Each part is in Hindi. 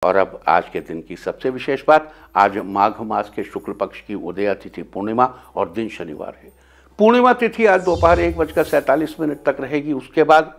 और अब आज के दिन की सबसे विशेष बात, आज माघ मास के शुक्ल पक्ष की उदया तिथि पूर्णिमा और दिन शनिवार है। पूर्णिमा तिथि आज दोपहर 1:47 तक रहेगी। उसके बाद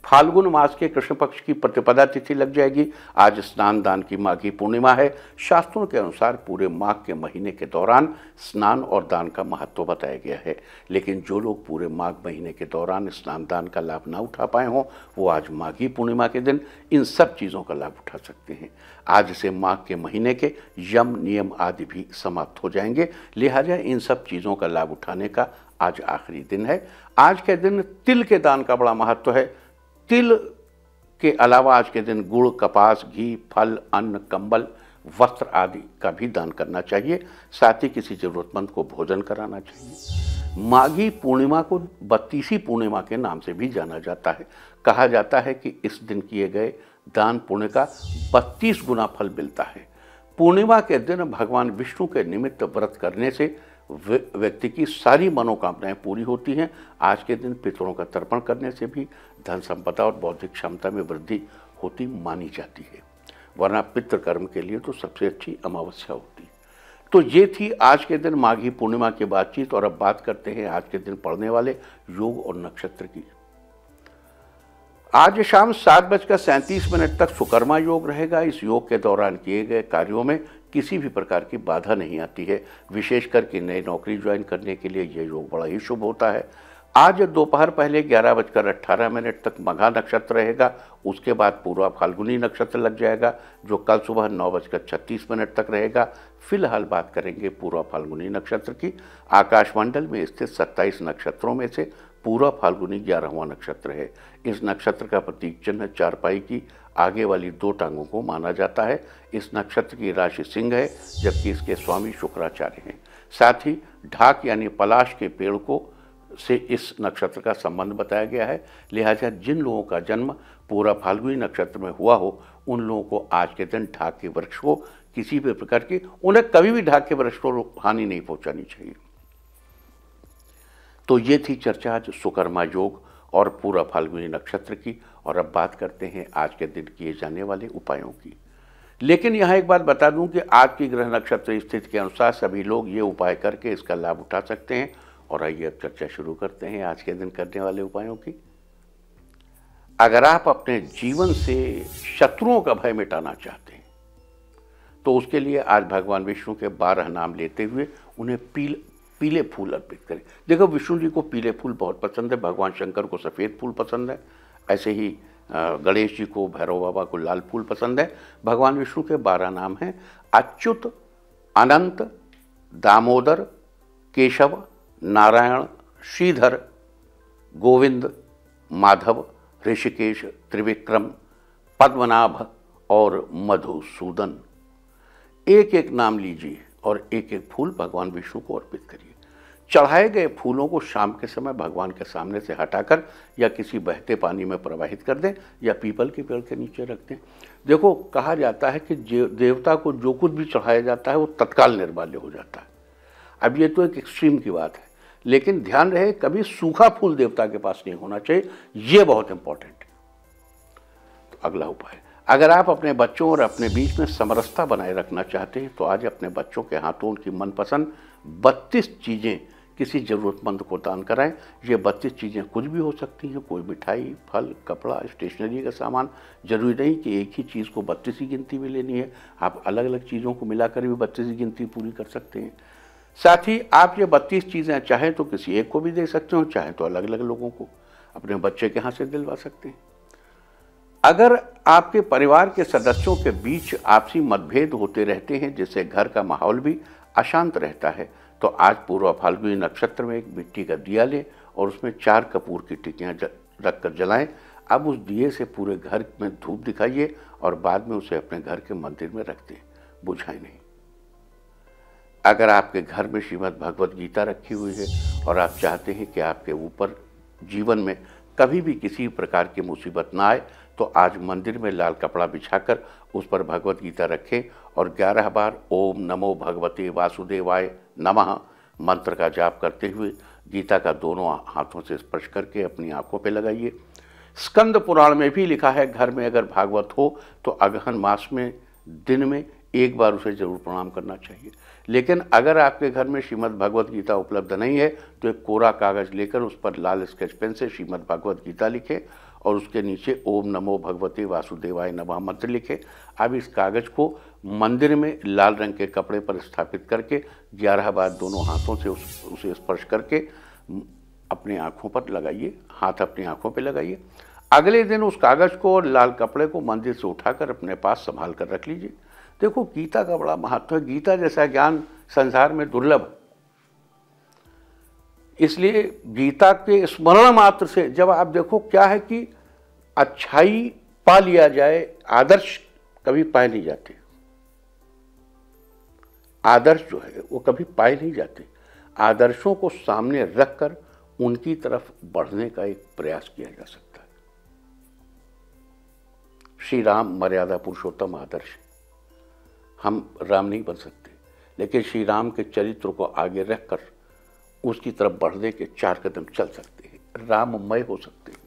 फाल्गुन मास के कृष्ण पक्ष की प्रतिपदा तिथि लग जाएगी। आज स्नान दान की माघी पूर्णिमा है। शास्त्रों के अनुसार पूरे माघ के महीने के दौरान स्नान और दान का महत्व बताया गया है, लेकिन जो लोग पूरे माघ महीने के दौरान स्नान दान का लाभ ना उठा पाए हों, वो आज माघी पूर्णिमा के दिन इन सब चीज़ों का लाभ उठा सकते हैं। आज से माघ के महीने के यम नियम आदि भी समाप्त हो जाएंगे, लिहाजा इन सब चीज़ों का लाभ उठाने का आज आखिरी दिन है। आज के दिन तिल के दान का बड़ा महत्व है। तिल के अलावा आज के दिन गुड़, कपास, घी, फल, अन्न, कंबल, वस्त्र आदि का भी दान करना चाहिए। साथ ही किसी जरूरतमंद को भोजन कराना चाहिए। माघी पूर्णिमा को 32वीं पूर्णिमा के नाम से भी जाना जाता है। कहा जाता है कि इस दिन किए गए दान पुण्य का 32 गुना फल मिलता है। पूर्णिमा के दिन भगवान विष्णु के निमित्त व्रत करने से व्यक्ति की सारी मनोकामनाएं पूरी होती हैं। आज के दिन पितरों का तर्पण करने से भी धन संपदा और बौद्धिक क्षमता में वृद्धि होती मानी जाती है, वरना पितृ कर्म के लिए तो सबसे अच्छी अमावस्या होती है। तो ये थी आज के दिन माघी पूर्णिमा की बातचीत। और अब बात करते हैं आज के दिन पड़ने वाले योग और नक्षत्र की। आज शाम 7:37 तक सुकर्मा योग रहेगा। इस योग के दौरान किए गए कार्यों में किसी भी प्रकार की बाधा नहीं आती है। विशेषकर कि नई नौकरी ज्वाइन करने के लिए यह योग बड़ा ही शुभ होता है। आज दोपहर पहले 11:18 तक मघा नक्षत्र रहेगा। उसके बाद पूर्वा फाल्गुनी नक्षत्र लग जाएगा, जो कल सुबह 9:36 तक रहेगा। फिलहाल बात करेंगे पूर्वा फाल्गुनी नक्षत्र की। आकाशमंडल में स्थित 27 नक्षत्रों में से पूर्वा फाल्गुनी 11वां नक्षत्र है। इस नक्षत्र का प्रतीक चिन्ह चारपाई की आगे वाली 2 टांगों को माना जाता है। इस नक्षत्र की राशि सिंह है, जबकि इसके स्वामी शुक्राचार्य हैं। साथ ही ढाक यानी पलाश के पेड़ को से इस नक्षत्र का संबंध बताया गया है। लिहाजा जिन लोगों का जन्म पूरा फाल्गुनी नक्षत्र में हुआ हो, उन लोगों को आज के दिन ढाक के वृक्ष को किसी भी प्रकार की, उन्हें कभी भी ढाक के वृक्ष को हानि नहीं पहुंचानी चाहिए। तो ये थी चर्चा आज सुकर्मा योग और पूरा फाल्गुनी नक्षत्र की। और अब बात करते हैं आज के दिन किए जाने वाले उपायों की। लेकिन यहाँ एक बात बता दूं कि आज की ग्रह नक्षत्र स्थिति के अनुसार सभी लोग ये उपाय करके इसका लाभ उठा सकते हैं। और आइए अब चर्चा शुरू करते हैं आज के दिन करने वाले उपायों की। अगर आप अपने जीवन से शत्रुओं का भय मिटाना चाहते हैं, तो उसके लिए आज भगवान विष्णु के 12 नाम लेते हुए उन्हें पीले फूल अर्पित करें। देखो, विष्णु जी को पीले फूल बहुत पसंद है, भगवान शंकर को सफ़ेद फूल पसंद है, ऐसे ही गणेश जी को, भैरव बाबा को लाल फूल पसंद है। भगवान विष्णु के 12 नाम हैं: अच्युत, अनंत, दामोदर, केशव, नारायण, श्रीधर, गोविंद, माधव, ऋषिकेश, त्रिविक्रम, पद्मनाभ और मधुसूदन। एक एक नाम लीजिए और एक एक फूल भगवान विष्णु को अर्पित करिए। चढ़ाए गए फूलों को शाम के समय भगवान के सामने से हटाकर या किसी बहते पानी में प्रवाहित कर दें या पीपल के पेड़ के नीचे रख दें। देखो, कहा जाता है कि देवता को जो कुछ भी चढ़ाया जाता है वो तत्काल निर्माल्य हो जाता है। अब ये तो एक एक्सट्रीम की बात है, लेकिन ध्यान रहे कभी सूखा फूल देवता के पास नहीं होना चाहिए, ये बहुत इंपॉर्टेंट है। तो अगला उपाय, अगर आप अपने बच्चों और अपने बीच में समरसता बनाए रखना चाहते हैं, तो आज अपने बच्चों के हाथों उनकी मनपसंद 32 चीज़ें किसी ज़रूरतमंद को दान कराएं। ये 32 चीज़ें कुछ भी हो सकती हैं, कोई मिठाई, फल, कपड़ा, स्टेशनरी का सामान। जरूरी नहीं कि एक ही चीज़ को 32 ही गिनती में लेनी है, आप अलग अलग चीज़ों को मिलाकर भी 32 ही गिनती पूरी कर सकते हैं। साथ ही आप ये 32 चीज़ें चाहें तो किसी एक को भी दे सकते हो, चाहें तो अलग अलग लोगों को अपने बच्चे के हाथ से दिलवा सकते हैं। अगर आपके परिवार के सदस्यों के बीच आपसी मतभेद होते रहते हैं, जिससे घर का माहौल भी अशांत रहता है, तो आज पूर्वा फाल्गुनी नक्षत्र में एक मिट्टी का दिया लें और उसमें 4 कपूर की टिकियाँ रखकर जलाएं। अब उस दिए से पूरे घर में धूप दिखाइए और बाद में उसे अपने घर के मंदिर में रख दें, बुझाएं नहीं। अगर आपके घर में श्रीमद् भगवत गीता रखी हुई है और आप चाहते हैं कि आपके ऊपर जीवन में कभी भी किसी प्रकार की मुसीबत ना आए, तो आज मंदिर में लाल कपड़ा बिछाकर उस पर भगवत गीता रखें और 11 बार ओम नमो भगवते वासुदेवाय नमः मंत्र का जाप करते हुए गीता का दोनों हाथों से स्पर्श करके अपनी आंखों पे लगाइए। स्कंद पुराण में भी लिखा है, घर में अगर भागवत हो तो अगहन मास में दिन में एक बार उसे जरूर प्रणाम करना चाहिए। लेकिन अगर आपके घर में श्रीमद् भगवत गीता उपलब्ध नहीं है तो एक कोरा कागज लेकर उस पर लाल स्केच पेन से श्रीमद् भगवत गीता लिखें और उसके नीचे ओम नमो भगवते वासुदेवाय नमः मंत्र लिखें। अब इस कागज को मंदिर में लाल रंग के कपड़े पर स्थापित करके 11 बार दोनों हाथों से उसे स्पर्श करके अपनी आँखों पर लगाइए, हाथ अपनी आँखों पर लगाइए। अगले दिन उस कागज को और लाल कपड़े को मंदिर से उठाकर अपने पास संभाल कर रख लीजिए। देखो, गीता का बड़ा महत्व है। गीता जैसा ज्ञान संसार में दुर्लभ, इसलिए गीता के स्मरण मात्र से जब आप देखो क्या है कि अच्छाई पा लिया जाए, आदर्श कभी पाए नहीं जाते। आदर्श जो है वो कभी पाए नहीं जाते। आदर्शों को सामने रखकर उनकी तरफ बढ़ने का एक प्रयास किया जा सकता है। श्री राम मर्यादा पुरुषोत्तम आदर्श है। हम राम नहीं बन सकते, लेकिन श्री राम के चरित्र को आगे रखकर उसकी तरफ बढ़ने के 4 कदम चल सकते हैं, राममय हो सकते हैं।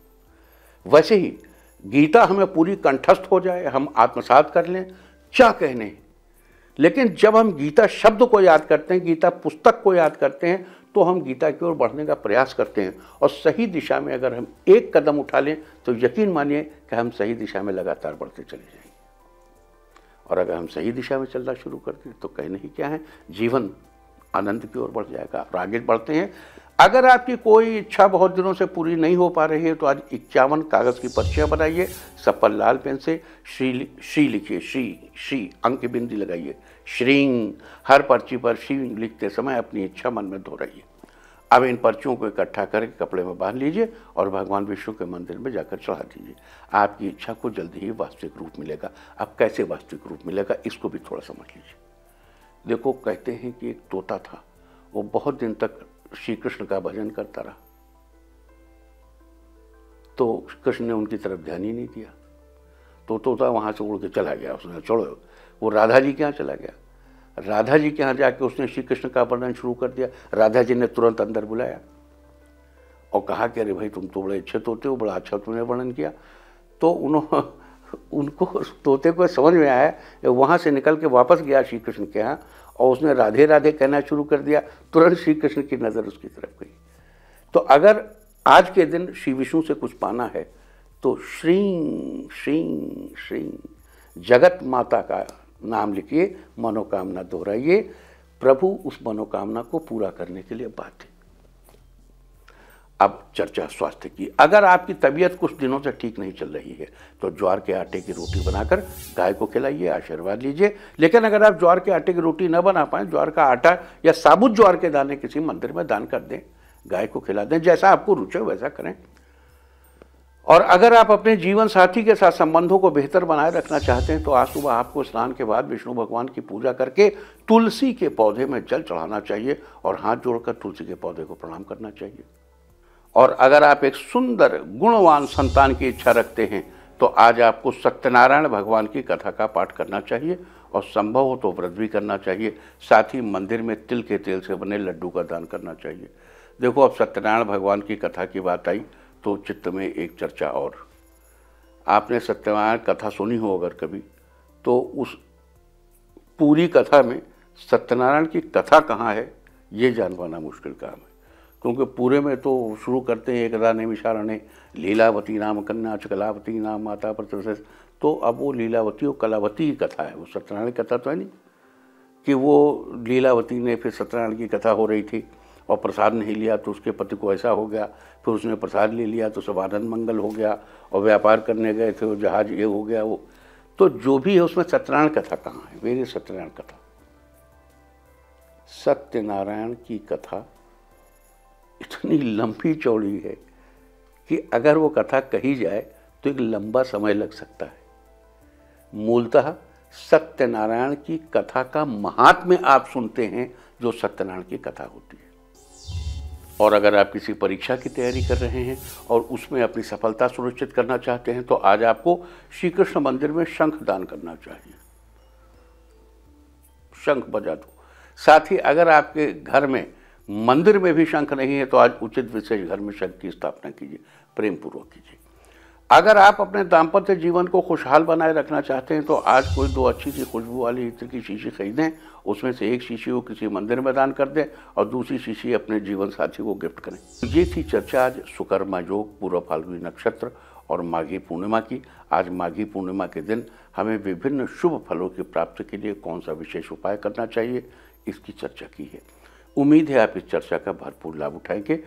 वैसे ही गीता हमें पूरी कंठस्थ हो जाए, हम आत्मसात कर लें, क्या कहने। लेकिन जब हम गीता शब्द को याद करते हैं, गीता पुस्तक को याद करते हैं, तो हम गीता की ओर बढ़ने का प्रयास करते हैं और सही दिशा में अगर हम एक कदम उठा लें तो यकीन मानिए कि हम सही दिशा में लगातार बढ़ते चले जाएंगे। और अगर हम सही दिशा में चलना शुरू कर दें तो कहने ही क्या है, जीवन आनंद की ओर बढ़ जाएगा और आगे बढ़ते हैं। अगर आपकी कोई इच्छा बहुत दिनों से पूरी नहीं हो पा रही है तो आज 51 कागज़ की पर्चियाँ बनाइए, सब पर लाल पेन से श्री लिखिए, श्री अंक की बिंदी लगाइए, श्रींग। हर पर्ची पर श्री लिखते समय अपनी इच्छा मन में दोहराइए। अब इन पर्चियों को इकट्ठा करके कपड़े में बांध लीजिए और भगवान विष्णु के मंदिर में जाकर चढ़ा दीजिए। आपकी इच्छा को जल्दी ही वास्तविक रूप मिलेगा। अब कैसे वास्तविक रूप मिलेगा इसको भी थोड़ा समझ लीजिए। देखो, कहते हैं कि एक तोता था, वो बहुत दिन तक श्री कृष्ण का भजन करता रहा, तो कृष्ण ने उनकी तरफ ध्यान ही नहीं दिया, तो तोता वहां से उड़ के चला गया। उसने छोड़ो, वो राधा जी के यहाँ चला गया। राधा जी के यहाँ जाके उसने श्री कृष्ण का वर्णन शुरू कर दिया। राधा जी ने तुरंत अंदर बुलाया और कहा कि अरे भाई, तुम तो बड़े अच्छे तोते हो, बड़ा अच्छा तुमने वर्णन किया। तो उनको तोते को समझ में आया, वहाँ से निकल के वापस गया श्री कृष्ण के यहाँ और उसने राधे राधे कहना शुरू कर दिया। तुरंत श्री कृष्ण की नज़र उसकी तरफ गई। तो अगर आज के दिन श्री विष्णु से कुछ पाना है तो श्रीं श्रीं श्रीं जगत माता का नाम लिखिए, मनोकामना दोहराइए, प्रभु उस मनोकामना को पूरा करने के लिए बाध्य। अब चर्चा स्वास्थ्य की। अगर आपकी तबीयत कुछ दिनों से ठीक नहीं चल रही है तो ज्वार के आटे की रोटी बनाकर गाय को खिलाइए, आशीर्वाद लीजिए। लेकिन अगर आप ज्वार के आटे की रोटी न बना पाएं, ज्वार का आटा या साबुत ज्वार के दाने किसी मंदिर में दान कर दें, गाय को खिला दें, जैसा आपको रुचि हो वैसा करें। और अगर आप अपने जीवन साथी के साथ संबंधों को बेहतर बनाए रखना चाहते हैं तो आज सुबह आपको स्नान के बाद विष्णु भगवान की पूजा करके तुलसी के पौधे में जल चढ़ाना चाहिए और हाथ जोड़कर तुलसी के पौधे को प्रणाम करना चाहिए। और अगर आप एक सुंदर गुणवान संतान की इच्छा रखते हैं तो आज आपको सत्यनारायण भगवान की कथा का पाठ करना चाहिए और संभव हो तो व्रत भी करना चाहिए। साथ ही मंदिर में तिल के तेल से बने लड्डू का दान करना चाहिए। देखो, अब सत्यनारायण भगवान की कथा की बात आई तो चित्त में एक चर्चा और। आपने सत्यनारायण कथा सुनी हो अगर कभी, तो उस पूरी कथा में सत्यनारायण की कथा कहाँ है ये जान पाना मुश्किल काम है, क्योंकि पूरे में तो शुरू करते हैं एकदा नैमिषारण्ये लीलावती नाम कन्या च कलावती नाम माता प्रत्यक्ष। तो अब वो लीलावती और कलावती की कथा है, वो सत्यनारायण की कथा तो है नहीं कि वो लीलावती ने फिर सत्यनारायण की कथा हो रही थी और प्रसाद नहीं लिया तो उसके पति को ऐसा हो गया, फिर उसने प्रसाद ले लिया तो सब आनंद मंगल हो गया और व्यापार करने गए थे वो जहाज ये हो गया वो। तो जो भी है उसमें सत्यनारायण कथा कहाँ है? वेरी सत्यनारायण कथा। सत्यनारायण की कथा इतनी लंबी चौड़ी है कि अगर वो कथा कही जाए तो एक लंबा समय लग सकता है। मूलतः सत्यनारायण की कथा का महात्म्य आप सुनते हैं जो सत्यनारायण की कथा होती है। और अगर आप किसी परीक्षा की तैयारी कर रहे हैं और उसमें अपनी सफलता सुनिश्चित करना चाहते हैं तो आज आपको श्री कृष्ण मंदिर में शंख दान करना चाहिए। शंख बजा दो। साथ ही अगर आपके घर में मंदिर में भी शंख नहीं है तो आज उचित विशेष घर में शंख की स्थापना कीजिए, प्रेम पूर्वक कीजिए। अगर आप अपने दाम्पत्य जीवन को खुशहाल बनाए रखना चाहते हैं तो आज कोई 2 अच्छी सी खुशबू वाली इत्र की शीशी खरीदें, उसमें से एक शीशी को किसी मंदिर में दान कर दें और दूसरी शीशी अपने जीवन साथी को गिफ्ट करें। ये थी चर्चा आज सुकर्मा योग, पूर्व फाल्गुनी नक्षत्र और माघी पूर्णिमा की। आज माघी पूर्णिमा के दिन हमें विभिन्न शुभ फलों की प्राप्ति के लिए कौन सा विशेष उपाय करना चाहिए, इसकी चर्चा की है। उम्मीद है आप इस चर्चा का भरपूर लाभ उठाएंगे।